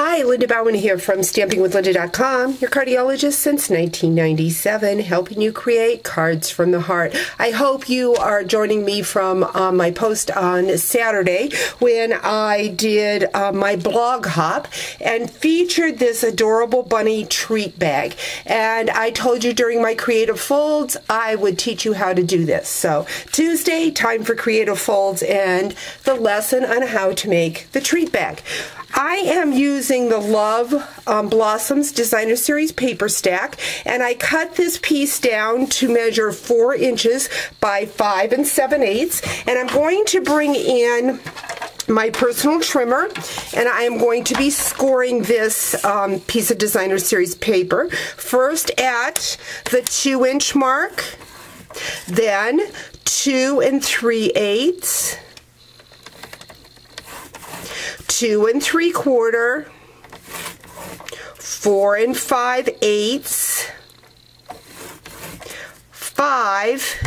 Hi, Linda Bowen here from stampingwithlinda.com, your cardiologist since 1997, helping you create cards from the heart. I hope you are joining me from my post on Saturday when I did my blog hop and featured this adorable bunny treat bag. And I told you during my creative folds I would teach you how to do this. So Tuesday, time for creative folds and the lesson on how to make the treat bag. I am using the Love Blossoms Designer Series paper stack, and I cut this piece down to measure 4 inches by 5 7/8, and I'm going to bring in my personal trimmer, and I am going to be scoring this piece of Designer Series paper, first at the 2-inch mark, then 2 3/8, 2 3/4, 4 5/8, 5,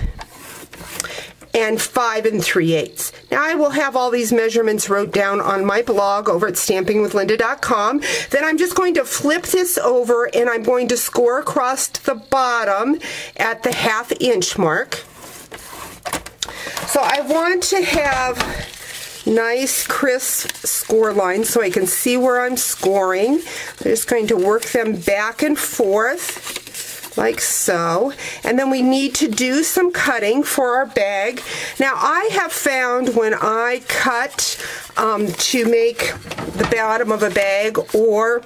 and 5 3/8. Now I will have all these measurements wrote down on my blog over at stampingwithlinda.com. Then I'm just going to flip this over and I'm going to score across the bottom at the 1/2 inch mark. So I want to have nice crisp score lines so I can see where I'm scoring. I'm just going to work them back and forth like so, and then we need to do some cutting for our bag. Now I have found when I cut to make the bottom of a bag or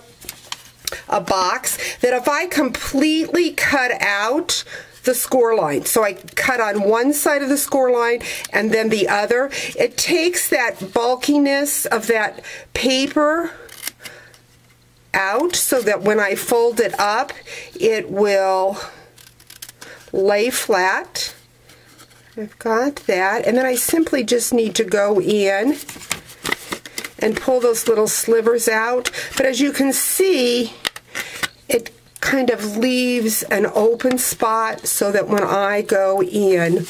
a box that if I completely cut out the score line, so I cut on one side of the score line and then the other, it takes that bulkiness of that paper out so that when I fold it up it will lay flat. I've got that, and then I simply just need to go in and pull those little slivers out, but as you can see it kind of leaves an open spot so that when I go in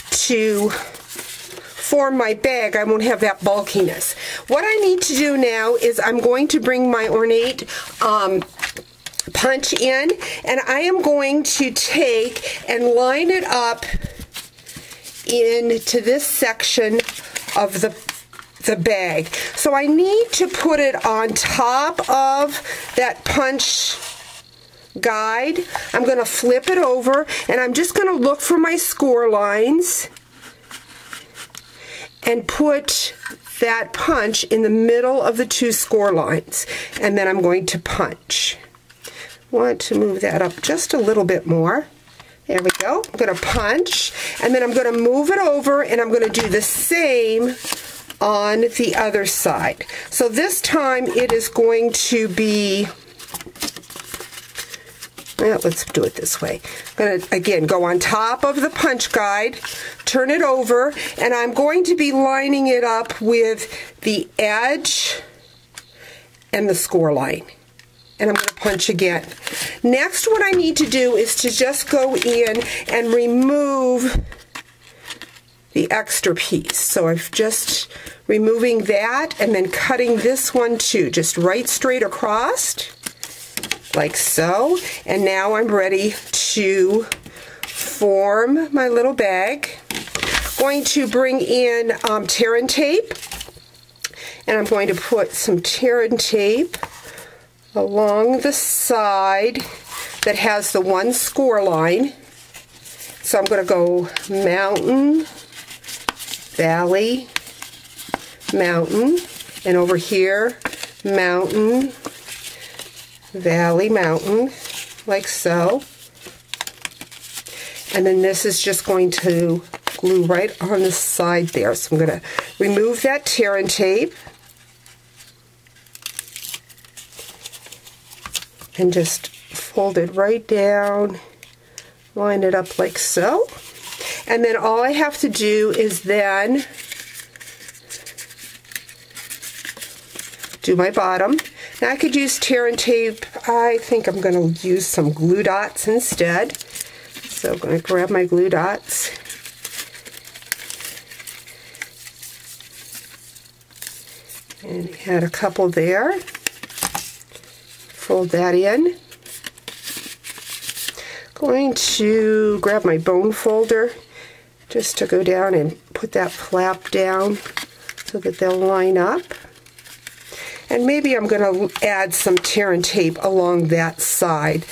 to form my bag I won't have that bulkiness. What I need to do now is I'm going to bring my ornate punch in, and I am going to take and line it up into this section of the bag. So I need to put it on top of that punch guide. I'm going to flip it over and I'm just going to look for my score lines and put that punch in the middle of the 2 score lines, and then I'm going to punch. I want to move that up just a little bit more. There we go. I'm going to punch, and then I'm going to move it over and I'm going to do the same on the other side. So this time it is going to be, well, let's do it this way. I'm going to again go on top of the punch guide, turn it over, and I'm going to be lining it up with the edge and the score line. And I'm going to punch again. Next, what I need to do is to just go in and remove the extra piece. So I'm just removing that and then cutting this one too, just right straight across like so. And now I'm ready to form my little bag. Going to bring in tear and tape, and I'm going to put some tear and tape along the side that has the 1 score line. So I'm going to go mountain, valley, mountain, and over here mountain, valley, mountain, like so. And then this is just going to glue right on the side there. So I'm going to remove that tear and tape and just fold it right down, line it up like so. And then all I have to do is then do my bottom. Now I could use tear and tape. I think I'm going to use some glue dots instead. So I'm going to grab my glue dots And add a couple there. Fold that in. Going to grab my bone folder just to go down and put that flap down so that they'll line up. And maybe I'm going to add some tear and tape along that side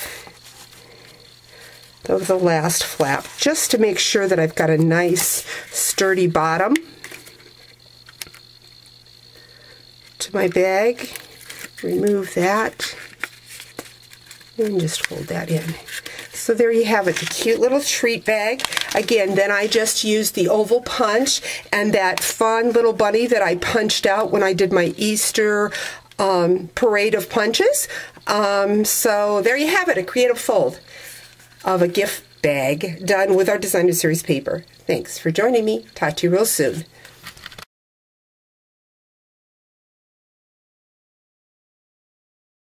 of the last flap, just to make sure that I've got a nice sturdy bottom to my bag. Remove that and just fold that in. So there you have it, the cute little treat bag. Again, then I just used the oval punch and that fun little bunny that I punched out when I did my Easter parade of punches. So there you have it, a creative fold of a gift bag done with our Designer Series paper. Thanks for joining me. Talk to you real soon.